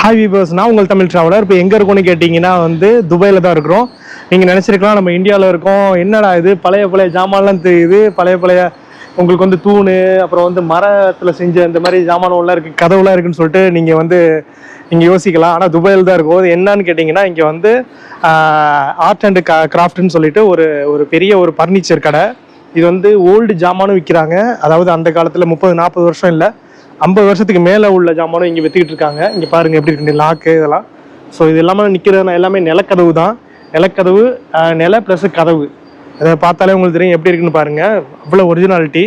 Hi viewers, நான் உங்கள் Tamil traveller. இப்போ எங்கே இருக்கோன்னு கேட்டிங்கன்னா துபாயில் தான் இருக்கிறோம். நீங்கள் நினச்சிருக்கலாம் நம்ம இந்தியாவில் இருக்கோம், என்னடா இது பழைய ஜாமான்லாம் தெரியுது, பழைய உங்களுக்கு தூண், அப்புறம் மரத்தில் செஞ்ச இந்த மாதிரி ஜாமான்லாம் இருக்குது, கதவுலாம் இருக்குதுன்னு சொல்லிட்டு நீங்கள் யோசிக்கலாம். ஆனால் துபாயில் தான் இருக்கும். இது என்னன்னு கேட்டிங்கன்னா, இங்கே ஆர்ட் அண்ட் கிராஃப்ட்னு சொல்லிட்டு ஒரு பெரிய ஒரு ஃபர்னிச்சர் கடை. இது ஓல்டு ஜாமானும் விற்கிறாங்க. அதாவது அந்த காலத்தில் 30-40 வருஷம் இல்லை, 50 வருஷத்துக்கு மேலே உள்ள ஜாமானும் இங்கே விற்றுக்கிட்டு இருக்காங்க. இங்கே பாருங்கள் எப்படி இருக்கு லாக்கு இதெல்லாம். ஸோ இது எல்லாமே நிற்கிறது எல்லாமே நிலக்கதவு தான். நிலக்கதவு, நில ப்ளஸ் கதவு. அதை பார்த்தாலே உங்களுக்கு தெரியும் எப்படி இருக்குன்னு பாருங்கள். அவ்வளோ ஒரிஜினாலிட்டி.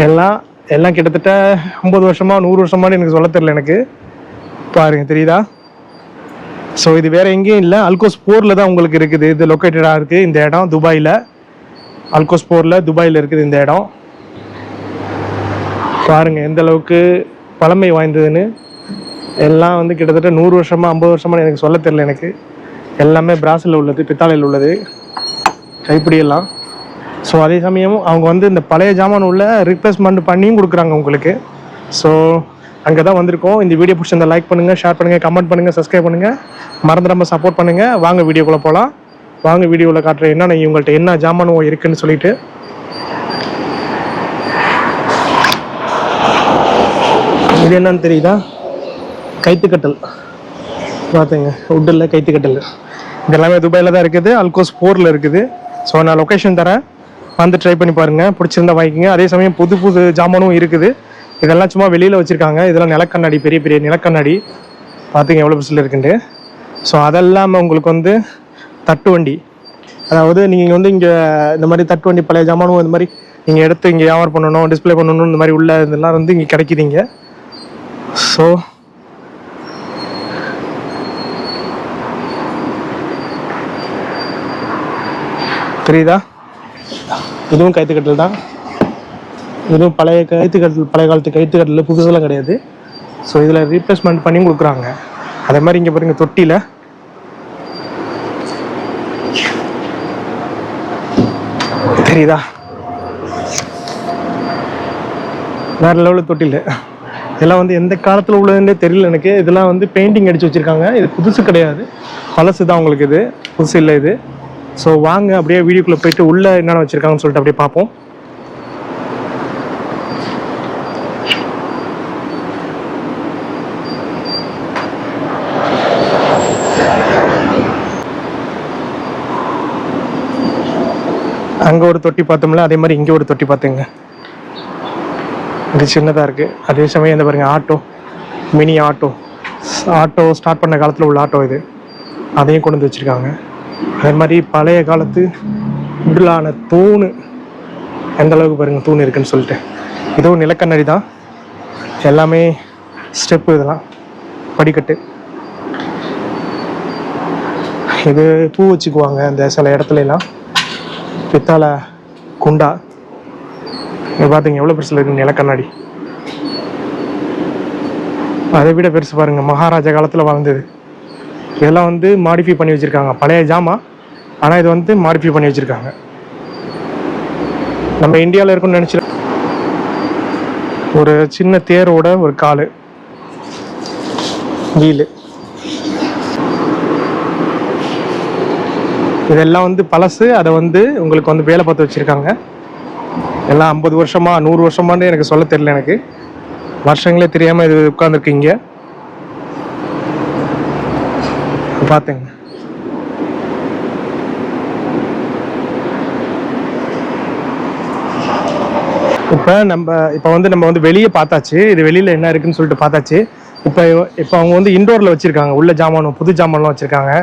எல்லாம் கிட்டத்தட்ட 50 வருஷமா 100 வருஷமானு எனக்கு சொல்ல தெரியல. எனக்கு பாருங்கள், தெரியுதா? ஸோ இது வேறு எங்கேயும் இல்லை, அல்கோஸ் போரில் தான் உங்களுக்கு இருக்குது. இது லொக்கேட்டடாக இருக்குது இந்த இடம் துபாயில். அல்கோஸ் போரில் துபாயில் இருக்குது இந்த இடம். பாருங்கள் எந்த அளவுக்கு பழமை வாய்ந்ததுன்னு. எல்லாம் கிட்டத்தட்ட 100 வருஷமா 50 வருஷமா எனக்கு சொல்ல தெரியல. எனக்கு எல்லாமே பிராஸில் உள்ளது, பித்தாளையில் உள்ளது, கைப்பிடியெல்லாம். ஸோ அதே சமயம் அவங்க இந்த பழைய ஜாமான் உள்ள ரீப்ளேஸ்மெண்ட் பண்ணியும் கொடுக்குறாங்க உங்களுக்கு. ஸோ அங்கே தான் வந்திருக்கோம். இந்த வீடியோ பிடிச்சிருந்தா லைக் பண்ணுங்கள், ஷேர் பண்ணுங்கள், கமெண்ட் பண்ணுங்கள், சப்ஸ்கிரைப் பண்ணுங்கள், மறந்துடாமல் சப்போர்ட் பண்ணுங்கள். வாங்க வீடியோக்குள்ளே போகலாம். வாங்க வீடியோவில் காட்டுறேன் என்னென்ன இவங்கள்ட்ட என்ன ஜாமானோ இருக்குதுன்னு சொல்லிட்டு. இது என்னன்னு தெரியுதா? கைத்துக்கட்டல். பார்த்துங்க, உட்டில் கைத்துக்கட்டல். இதெல்லாமே துபாயில் தான் இருக்குது, அல்கோஸ் போரில் இருக்குது. ஸோ நான் லொக்கேஷன் தரேன், ட்ரை பண்ணி பாருங்கள், பிடிச்சிருந்தா வாங்கிக்கோங்க. அதே சமயம் புது ஜாமானும் இருக்குது. இதெல்லாம் சும்மா வெளியில் வச்சுருக்காங்க. இதெல்லாம் நிலக்கண்ணாடி, பெரிய நிலக்கண்ணாடி. பார்த்துங்க எவ்வளோ பெருசில் இருக்குன்ட்டு. ஸோ அதெல்லாமல் உங்களுக்கு தட்டு வண்டி. அதாவது நீங்கள் இங்கே இந்த மாதிரி தட்டு வண்டி, பழைய ஜாமானும் இந்த மாதிரி நீங்கள் எடுத்து இங்கே வியாபாரம் பண்ணணும், டிஸ்பிளே பண்ணணும், இந்த மாதிரி உள்ள இதெல்லாம் இங்கே கிடைக்குதுங்க. ஸோ தெரியுதா? இதுவும் கைத்துக்கட்டல் தான். இதுவும் பழைய கைத்துக்கட்டல், பழைய காலத்து கைத்துக்கட்டல், புதுசெல்லாம் கிடையாது. ஸோ இதில் ரீப்ளேஸ்மெண்ட் பண்ணி கொடுக்குறாங்க. அதே மாதிரி இங்கே பாருங்கள், தொட்டியில் தெரியுதா? வேறு லெவலில் தொட்டில். இதெல்லாம் எந்த காலத்தில் உள்ளதுன்னே தெரியல எனக்கு. இதெல்லாம் பெயிண்டிங் அடித்து வச்சுருக்காங்க. இது புதுசு கிடையாது, பழசு தான் உங்களுக்கு. இது புதுசு இல்லை இது. ஸோ வாங்க அப்படியே வீடியோக்குள்ளே போயிட்டு உள்ளே என்னென்ன வச்சுருக்காங்கன்னு சொல்லிட்டு அப்படியே பார்ப்போம். அங்கே ஒரு தொட்டி பார்த்தோம்ல, அதே மாதிரி இங்கே ஒரு தொட்டி பார்த்துங்க. இது சின்னதாக இருக்குது. அதே சமயம் இந்த பாருங்கள், ஆட்டோ, மினி ஆட்டோ ஸ்டார்ட் பண்ண காலத்தில் உள்ள ஆட்டோ இது. அதையும் கொண்டு வந்து வச்சுருக்காங்க. அதே மாதிரி பழைய காலத்து உடலான தூண், எந்த அளவுக்கு பாருங்கள் தூண் இருக்குன்னு சொல்லிட்டு. இதுவும் நிலக்கண்ணாடி தான். எல்லாமே ஸ்டெப்பு, இதெல்லாம் படிக்கட்டு. இது பூ வச்சுக்குவாங்க இந்த சில இடத்துலலாம். பித்தாளை குண்டா. இங்கே பார்த்தீங்க எவ்வளோ பெருசில் இருக்குங்க நிலக்கண்ணாடி. அதை விட பெருசு பாருங்கள், மகாராஜா காலத்தில் வாழ்ந்தது. இதெல்லாம் மாடிஃபை பண்ணி வச்சுருக்காங்க. பழைய ஜாமான், ஆனால் இது மாடிஃபை பண்ணி வச்சுருக்காங்க. நம்ம இந்தியாவில் இருக்குன்னு நினச்சி ஒரு சின்ன தேரோட ஒரு காலு வீலு. இதெல்லாம் பழசு. அதை உங்களுக்கு வேலை பார்த்து வச்சுருக்காங்க. எல்லாம் 50 வருஷமா 100 வருஷமானு எனக்கு சொல்ல தெரியல. எனக்கு வருஷங்களே தெரியாமல் இது உட்காந்துருக்கீங்க. பார்த்துங்க. இப்போ நம்ம வெளியே பார்த்தாச்சு. இது வெளியில் என்ன இருக்குன்னு சொல்லிட்டு பார்த்தாச்சு. இப்போ அவங்க இன்டோரில் வச்சுருக்காங்க. உள்ள ஜாமானும் புது ஜாமான்லாம் வச்சுருக்காங்க.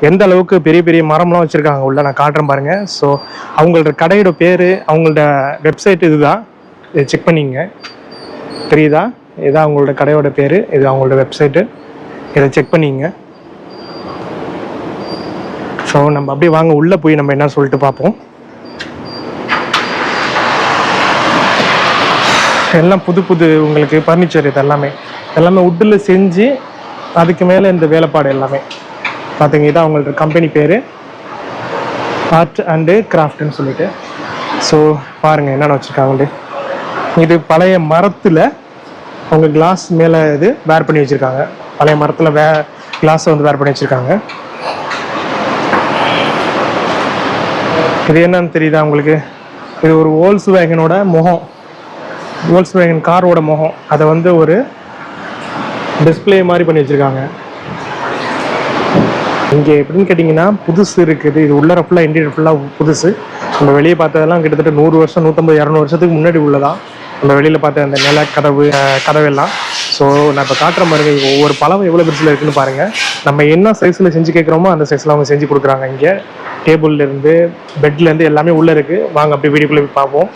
எந்த அளவுக்கு பெரிய மரம்லாம் வச்சுருக்காங்க உள்ள, நான் காட்டுறேன் பாருங்கள். ஸோ அவங்களோட கடையோட பேர், அவங்களோட வெப்சைட் இதுதான். இதை செக் பண்ணிங்க, தெரியுதா? இதுதான் அவங்களோட கடையோட பேர், இது அவங்களோட வெப்சைட்டு. இதை செக் பண்ணிங்க. ஸோ நம்ம அப்படியே வாங்க உள்ளே போய் நம்ம என்ன சொல்லிட்டு பார்ப்போம். எல்லாம் புது உங்களுக்கு ஃபர்னிச்சர். இது எல்லாமே உட்டில் செஞ்சு அதுக்கு மேலே இந்த வேலைப்பாடு எல்லாமே பார்த்துங்க. இதான் அவங்களோட கம்பெனி பேர், ஆர்ட் அண்டு கிராஃப்ட்னு சொல்லிட்டு. ஸோ பாருங்கள் என்னென்ன வச்சுருக்காங்க. இது பழைய மரத்தில் அவங்க கிளாஸ் மேலே இது வேர் பண்ணி வச்சுருக்காங்க. பழைய மரத்தில் கிளாஸை வந்து வேர் பண்ணி வச்சுருக்காங்க. இது என்னன்னு தெரியுதா உங்களுக்கு? இது ஒரு வோல்க்ஸ்வேகனோட முகம், வோல்க்ஸ்வேகன் காரோட முகம். அதை வந்து ஒரு டிஸ்பிளே மாதிரி பண்ணி வச்சுருக்காங்க. இங்கே எப்படின்னு கேட்டிங்கன்னா புதுசு இருக்குது. இது உள்ளர ஃபுல்லாக இன்டீரியர் ஃபுல்லாக புதுசு. நம்ம வெளியே பார்த்ததெல்லாம் கிட்டத்தட்ட 100 வருஷம் 150 200 வருஷத்துக்கு முன்னாடி உள்ளதான். நம்ம வெளியில் பார்த்த அந்த நில கதவெல்லாம். ஸோ நான் இப்போ காட்டுற மாதிரி ஒவ்வொரு பழம் எவ்வளோ பெருசில் இருக்குன்னு பாருங்கள். நம்ம என்ன சைஸில் செஞ்சு கேட்குறோமோ அந்த சைஸில் அவங்க செஞ்சு கொடுக்குறாங்க. இங்கே டேபிள்லேருந்து பெட்லேருந்து எல்லாமே உள்ளே இருக்குது. வாங்க அப்படி வீடியோக்குள்ளே போய் பார்ப்போம்.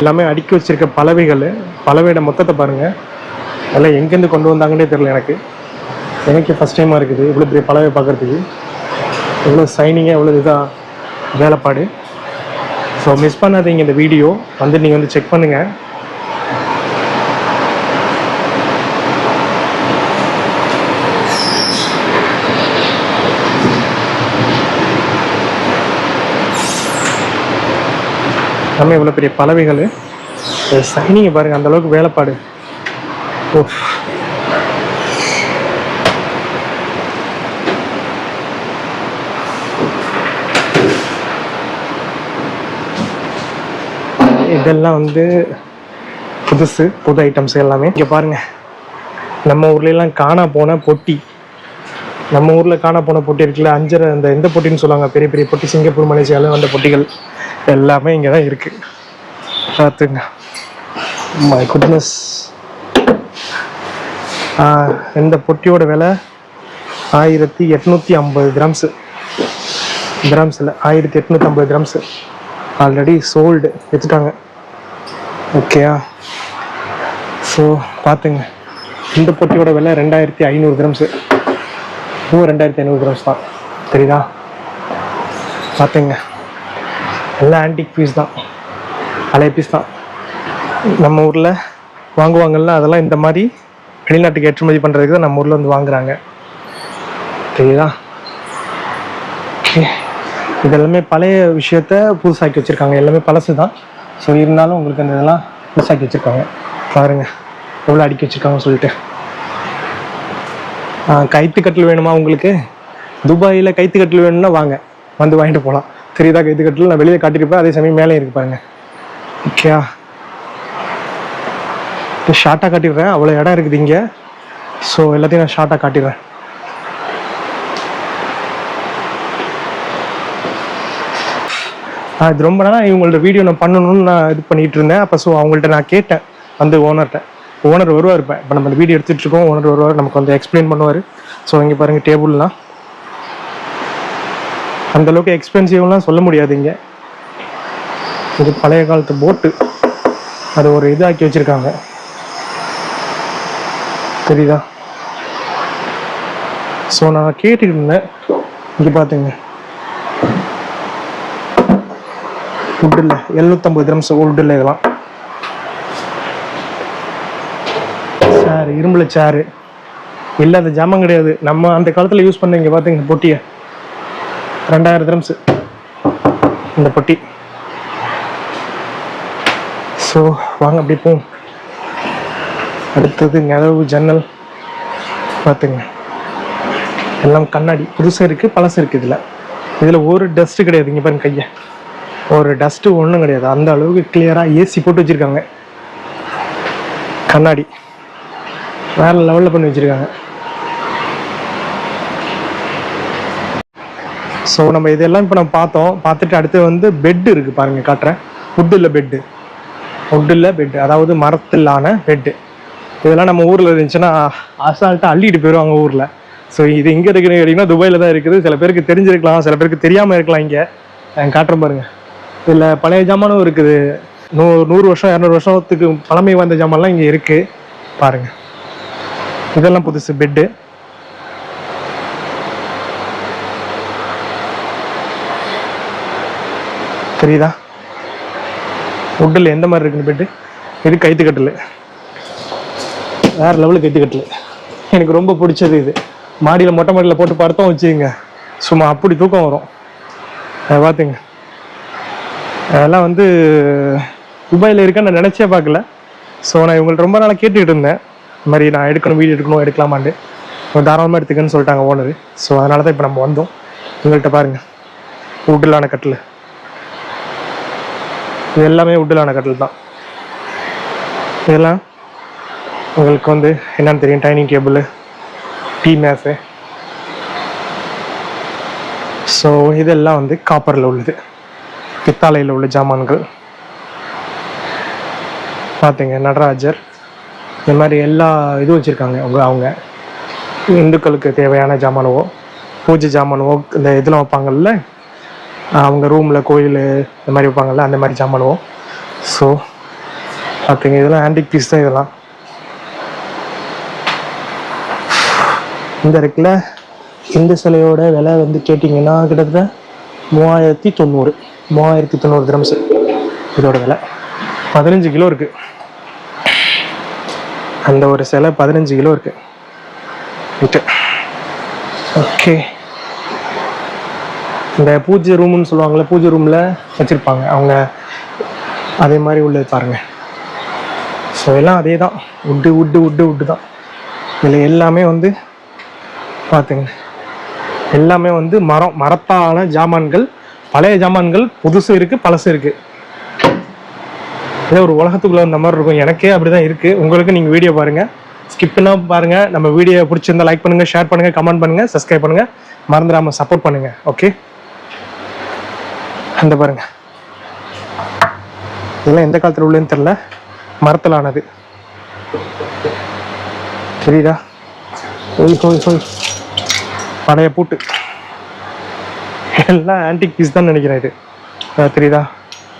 எல்லாமே அடுக்கி வச்சிருக்க பலவையோட மொத்தத்தை பாருங்கள். அதெல்லாம் எங்கேருந்து கொண்டு வந்தாங்கன்னே தெரியல. எனக்கு ஃபஸ்ட் டைமாக இருக்குது இவ்வளோ பெரிய பலவை பார்க்குறதுக்கு. எவ்வளோ சைனிங்காக எவ்வளோ இதாக வேலைப்பாடு. ஸோ மிஸ் பண்ணாதீங்க இந்த வீடியோ. வந்து நீங்கள் வந்து செக் பண்ணுங்கள். எல்லாமே இவ்வளோ பெரிய பலவைகள். சைனிங்கை பாருங்கள், அந்தளவுக்கு வேலைப்பாடு. இதெல்லாம் வந்து புது ஐட்டம்ஸ் எல்லாமே. இங்கே பாருங்கள், நம்ம ஊர்லெலாம் காணா போன பொட்டி. நம்ம ஊரில் காணா போன பொட்டி இருக்குல்ல, அஞ்சரை அந்த எந்த பொட்டின்னு சொல்லுவாங்க, பெரிய பெரிய பொட்டி, சிங்கப்பூர் மலேசியாவில் வந்த பொட்டிகள் எல்லாமே இங்கே தான் இருக்குது. பார்த்துங்க. My goodness. இந்த பொட்டியோட விலை 1850 கிராம்ஸு. கிராம்ஸில் 1850 கிராம்ஸு. ஆல்ரெடி சோல்டு வச்சுட்டாங்க. ஓகேயா? ஸோ பார்த்துங்க, இந்த பொட்டியோட விலை 2500 கிராம்ஸு. 2500 கிராம்ஸ் தான். தெரியுதா? பார்த்துங்க, எல்லாம் ஆன்டிக் பீஸ் தான், பழைய பீஸ் தான். நம்ம ஊரில் வாங்குவாங்கல்ல, அதெல்லாம் இந்த மாதிரி வெளிநாட்டுக்கு ஏற்றுமதி பண்ணுறதுக்கு தான் நம்ம ஊரில் வந்து வாங்குறாங்க. தெரியுதா? ஓகே, இதெல்லாமே பழைய விஷயத்த புதுசாக்கி வச்சுருக்காங்க. எல்லாமே பழசு தான். ஸோ இருந்தாலும் உங்களுக்கு அந்த இதெல்லாம் புதுசாக்கி வச்சுருக்காங்க. பாருங்கள் எவ்வளோ அடுக்கி வச்சுருக்காங்கன்னு சொல்லிட்டு. கைத்துக்கட்டில் வேணுமா உங்களுக்கு? துபாயில் கைத்துக்கட்டில் வேணும்னா வாங்க, வந்து வாங்கிட்டு போகலாம். தெரியுதா? கைத்துக்கட்டில் நான் வெளியே காட்டியிருப்பேன், அதே சமயம் மேலே இருக்கு பாருங்கள். ஓகேயா? இப்போ ஷார்ட்டாக காட்டிடுறேன், அவ்வளோ இடம் இருக்குது இங்கே. ஸோ எல்லாத்தையும் நான் ஷார்ட்டாக காட்டிடுறேன். இது ரொம்ப நாளாக இவங்கள்ட்ட வீடியோ நான் பண்ணணும்னு நான் இது பண்ணிகிட்டு இருந்தேன். அப்போ ஸோ அவங்கள்ட்ட நான் கேட்டேன் வந்து ஓனர் வருவார். இப்போ நம்ம இந்த வீடியோ எடுத்துகிட்டு இருக்கோம், ஓனர் வருவார், நமக்கு வந்து எக்ஸ்பிளைன் பண்ணுவார். ஸோ இங்கே பாருங்கள், டேபிள்லாம் அந்தளவுக்கு எக்ஸ்பென்சிவ்லாம் சொல்ல முடியாது. இங்கே இது பழைய காலத்து போட்டு, அது ஒரு இதாக்கி வச்சுருக்காங்க. தெரியுதா? ஸோ நான் கேட்டுக்கிட்டு இருந்தேன். இங்கே பார்த்துங்க, உட்டில் 750 கிராம்ஸ் உட்டில். இதெல்லாம் சேரு, இரும்புல சேரு இல்லாத ஜாமான் கிடையாது. நம்ம அந்த காலத்தில் யூஸ் பண்ண இங்கே பார்த்துங்க பொட்டியை 2000 கிராம்ஸு இந்த பொட்டி. ஸோ வாங்க அப்படி போவோம். அடுத்தது கதவு, ஜன்னல் பார்த்துங்க. எல்லாம் கண்ணாடி, புதுசாக இருக்குது பழசு இருக்குது. இதில் ஒரு டஸ்ட்டு கிடையாது. இங்கே பாருங்க, கையை ஒரு டஸ்ட்டு ஒன்றும் கிடையாது. அந்த அளவுக்கு கிளியராக ஏசி போட்டு வச்சுருக்காங்க. கண்ணாடி வேறு லெவலில் பண்ணி வச்சுருக்காங்க. ஸோ நம்ம இதெல்லாம் இப்போ நம்ம பார்த்துட்டு அடுத்து வந்து பெட்டு இருக்குது பாருங்கள், காட்டுறேன். உட்டில் பெட்டு, அதாவது மரத்திலான பெட்டு. இதெல்லாம் நம்ம ஊரில் இருந்துச்சுன்னா அசால்ட்டாக அள்ளிட்டு போயிடுவாங்க ஊரில். ஸோ இது எங்கே இருக்குன்னு கேட்டிங்கன்னா துபாயில் தான் இருக்குது. சில பேருக்கு தெரிஞ்சிருக்கலாம், சில பேருக்கு தெரியாமல் இருக்கலாம். இங்கே காட்டுறேன் பாருங்கள். இதில் பழைய ஜாமானும் இருக்குது. 100 வருஷம் 200 வருஷத்துக்கு பழமை வாய்ந்த ஜாமான்லாம் இங்கே இருக்குது பாருங்கள். இதெல்லாம் புதுசு பெட்டு. தெரியுதா? உட்டில் எந்த மாதிரி இருக்குன்னு பெட்டு. இது கைத்துக்கட்டில், வேறு லெவலு கைத்துக்கட்டில். எனக்கு ரொம்ப பிடிச்சது இது. மாடியில் மொட்டை மாடியில் போட்டு படுத்தோம் வச்சுங்க, சும்மா அப்படி தூக்கம் வரும். அதை பார்த்துங்க. அதெல்லாம் வந்து துபாயில் இருக்கேன்னு நான் நினச்சே பார்க்கல. ஸோ நான் இவங்கள்ட்ட ரொம்ப நாளாக கேட்டுக்கிட்டு இருந்தேன், இந்த மாதிரி நான் எடுக்கணும், வீடியோ எடுக்கணும், எடுக்கலாமான்னு. தாராளமாக எடுத்துக்கன்னு சொல்லிட்டாங்க ஓனர். ஸோ அதனால தான் இப்போ நம்ம வந்தோம். உங்கள்கிட்ட பாருங்கள், உட்டிலான கட்டில். இது எல்லாமே உட்டிலான கட்டில் தான். இதெல்லாம் உங்களுக்கு வந்து என்னன்னு தெரியும், டைனிங் டேபிள், டீ மேஃபு. ஸோ இதெல்லாம் வந்து காப்பரில் உள்ளது, பித்தாளையில் உள்ள ஜாமான்கள். பார்த்தீங்க, நடராஜர், இந்த மாதிரி எல்லா இதுவும் வச்சுருக்காங்க. அவங்க இந்துக்களுக்கு தேவையான ஜாமானவோ, பூஜை ஜாமானவோ, இந்த இதெல்லாம் வைப்பாங்கல்ல அவங்க ரூமில், கோயில் இந்த மாதிரி வைப்பாங்கல்ல, அந்த மாதிரி ஜாமானவோ. ஸோ பார்த்தீங்க, இதெல்லாம் ஆன்டிக் பீஸ் தான். இதெல்லாம் இந்த இருக்குல்ல, இந்த சிலையோட விலை வந்து கேட்டிங்கன்னா கிட்டத்தட்ட 3090 திரம்ஸ் இதோட விலை. 15 கிலோ இருக்குது. அந்த ஒரு சிலை 15 கிலோ இருக்கு. ஓகே, இந்த பூஜை ரூம்னு சொல்லுவாங்கள்ல, பூஜை ரூமில் வச்சுருப்பாங்க அவங்க, அதே மாதிரி உள்ளது பாருங்க. ஸோ எல்லாம் அதே தான், உட்டு தான். இதில் எல்லாமே வந்து பார்த்துங்க, எல்லாமே வந்து மரத்தான ஜாமான்கள், பழைய ஜாமான்கள், புதுசு இருக்குது, பழசு இருக்குது. ஏதோ ஒரு உலகத்துக்குள்ளே இந்த மாதிரி இருக்கும். எனக்கே அப்படி தான் இருக்குது. உங்களுக்கு நீங்கள் வீடியோ பாருங்கள், ஸ்கிப் பண்ணால் பாருங்கள். நம்ம வீடியோ பிடிச்சிருந்தா லைக் பண்ணுங்கள், ஷேர் பண்ணுங்கள், கமெண்ட் பண்ணுங்கள், சப்ஸ்கிரைப் பண்ணுங்கள், மறந்துடாமல் சப்போர்ட் பண்ணுங்கள். ஓகே, அந்த பாருங்கள், இதெல்லாம் எந்த காலத்தில் உள்ளேன்னு தெரில, மரத்தில் ஆனது. தெரியுதா? பழைய பூட்டு எல்லாம் ஆன்டிக் பீஸ் தான் நினைக்கிறேன். இது தெரியுதா?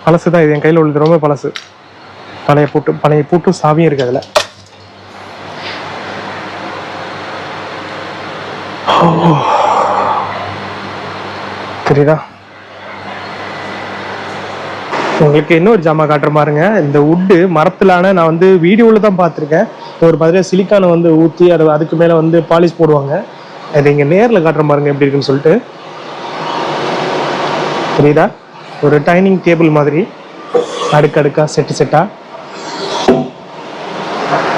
பழசு தான் இது. என் கையில் உள்ளது ரொம்ப பழசு. பழைய பூட்டும் சாவியும் இருக்கு அதில். தெரியுதா? உங்களுக்கு இன்னொரு ஜாமா காட்டுற பாருங்க. இந்த உட்டு மரத்திலான, நான் வந்து வீடியோவில் தான் பார்த்துருக்கேன். ஒரு மாதிரி சிலிக்கானை வந்து ஊற்றி அதுக்கு மேலே வந்து பாலிஷ் போடுவாங்க. அது இங்கே நேரில் காட்டுற பாருங்க எப்படி இருக்குன்னு சொல்லிட்டு. தெரியுதா? ஒரு டைனிங் டேபிள் மாதிரி அடுக்கடுக்கா செட்டா.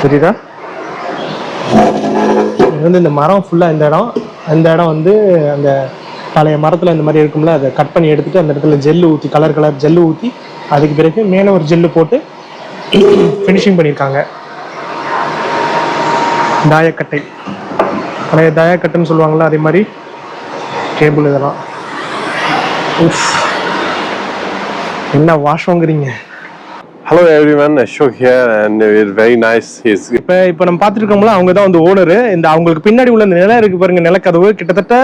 தெரியுதா? இது வந்து இந்த மரம் ஃபுல்லாக, இந்த இடம் வந்து அந்த பழைய மரத்தில் இந்த மாதிரி இருக்கும்ல, அதை கட் பண்ணி எடுத்துட்டு அந்த இடத்துல ஜெல்லு ஊற்றி, கலர் ஜெல்லு ஊற்றி, அதுக்கு பிறகு மேலே ஒரு ஜெல்லு போட்டு ஃபினிஷிங் பண்ணியிருக்காங்க. தாயக்கட்டை, பழைய தாயக்கட்டைன்னு சொல்லுவாங்கள்ல, அதே மாதிரி டேபிள். இதெல்லாம் என்ன வாஷ் வாங்குறீங்க? Hello everyone, Ashok here and it's very nice. இப்போ நம்ம பார்த்துட்டு இருக்கோம்ல, அவங்க தான் வந்து ஓனரு. இந்த அவங்களுக்கு பின்னாடி உள்ள இந்த நிலம் இருக்கு பாருங்க, நிலக்கதவு கிட்டத்தட்ட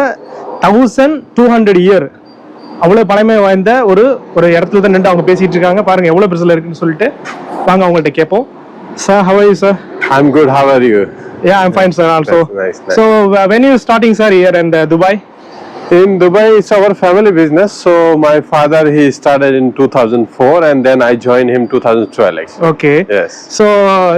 1200 இயர், அவ்வளோ பழமை வாய்ந்த ஒரு இடத்துல தான் நின்று அவங்க பேசிட்டு இருக்காங்க. பாருங்க எவ்வளோ பெருசில் இருக்குன்னு சொல்லிட்டு. வாங்க அவங்கள்ட்ட கேட்போம். Sir, how are you, sir? I'm good. How are you? Yeah, I'm fine, sir. Also. Nice. So when you starting, sir, here in Dubai? In Dubai, it's our family business. So my father, he started in 2004, and then I joined him 2012. Actually. Okay. Yes. So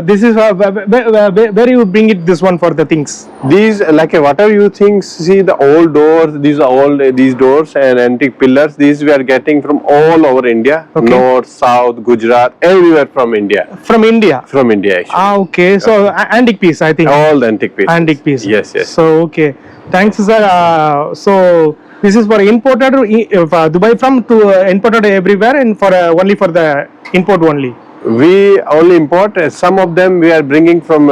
this is where you bring it. This one for the things. These, like whatever you think, see the old doors. These are all these doors and antique pillars. These we are getting from all over India, okay. North, South, Gujarat, everywhere from India. From India. From India, actually. Okay. So antique piece, I think. All the antique pieces. Antique piece. Yes. So okay. Thanks, sir. So this is for imported Dubai from to imported everywhere, and for only for the import only. We only import. Some of them we are bringing from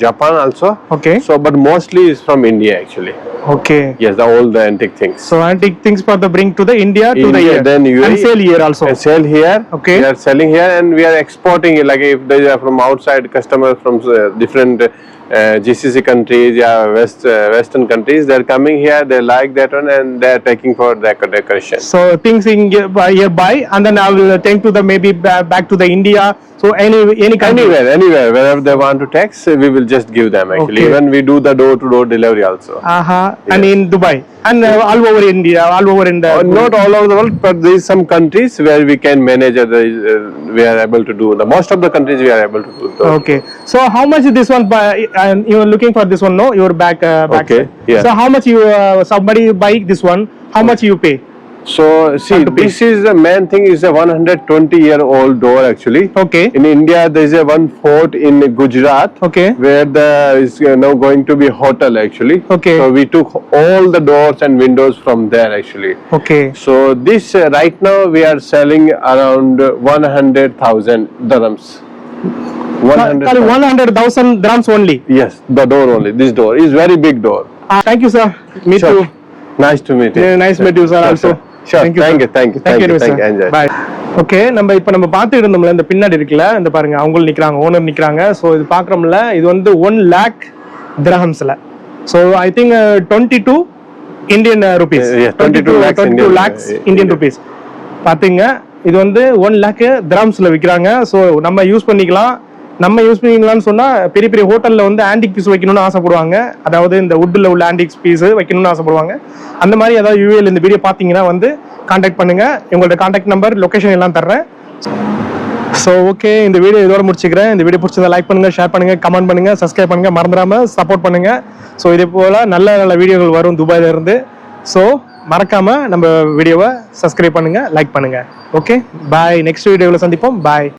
Japan also. Okay. So, but mostly is from India actually. Okay. Yes, all the antique things. So antique things for the bring to the India to the here. Then UAE, and sell here also. And sell here. Okay. We are selling here and we are exporting it. Like if they are from outside customers from different GCC countries, Western countries, they are coming here. They like that one and they are taking for decoration. So things in here buy, and then I will take to the maybe back to the India. So any country. Anywhere, wherever they want to tax, we will just give them actually. Okay. Even we do the door-to-door delivery also. Yes. And in Dubai and all over India, all over in the. Not all over the world, but there is some countries where we can manage. We are able to do. The most of the countries we are able to do. Okay. So how much is this one you are looking for this one, no? Your back Okay, side. yeah. So how much you somebody buy this one? How much you pay? So see, this is the main thing. Is a 120-year-old door actually. Okay. In India, there is a one fort in Gujarat. Okay. Where there is now going to be hotel actually. Okay. So we took all the doors and windows from there actually. Okay. So this right now we are selling around 100,000 dirhams. 100,000 dirhams only. Yes, the door only. This door is very big door. Thank you, sir. Me Sure. too. Nice to meet you. Yeah, nice to meet you, sir. Sure, Also. Sure. Thank you, Thank sir. you. Thank you. Thank you, Thank you. sir. Enjoy. Bye. Okay, நம்ம இப்போ பார்த்துட்டு இருந்தோம்ல இந்த பின்னாடி இருக்குல்ல, இந்த பாருங்க அவங்களும் நிற்கிறாங்க, ஓனர் நிற்கிறாங்க. ஸோ இது பார்க்குறோம்ல, இது வந்து 1 lakh dirhamsல. So I think 22 Indian rupees. 22 lakhs Indian rupees. பார்த்துங்க, இது வந்து 1 lakh dirhamsல விற்கிறாங்க. ஸோ நம்ம யூஸ் பண்ணிக்கலாம்னு சொன்னா பெரிய பெரிய ஹோட்டல்ல வந்து ஆன்டிக் பீஸ் வைக்கணும்னு ஆசைப்படுவாங்க. அதாவது இந்த வுட்ல உள்ள ஆன்டிக் பீஸ் வைக்கணும்னு ஆசைப்படுவாங்க. அந்த மாதிரி ஏதாவது யூஏல இந்த வீடியோ பார்த்தீங்கன்னா வந்து கான்டாக்ட் பண்ணுங்க. உங்களோட கான்டாக்ட் நம்பர், லொகேஷன் எல்லாம் தர்றேன். ஸோ ஓகே, இந்த வீடியோ இதோட முடிச்சுக்கிறேன். இந்த வீடியோ பிடிச்சதை லைக் பண்ணுங்க, ஷேர் பண்ணுங்க, கமெண்ட் பண்ணுங்க, சப்ஸ்கிரைப் பண்ணுங்க, மறந்துடாம சப்போர்ட் பண்ணுங்க. ஸோ இதே போல நல்ல நல்ல வீடியோகள் வரும் துபாயில இருந்து. ஸோ மறக்காம நம்ம வீடியோவை சப்ஸ்கிரைப் பண்ணுங்க, லைக் பண்ணுங்க. ஓகே, பாய். நெக்ஸ்ட் வீடியோவில் சந்திப்போம். பாய்.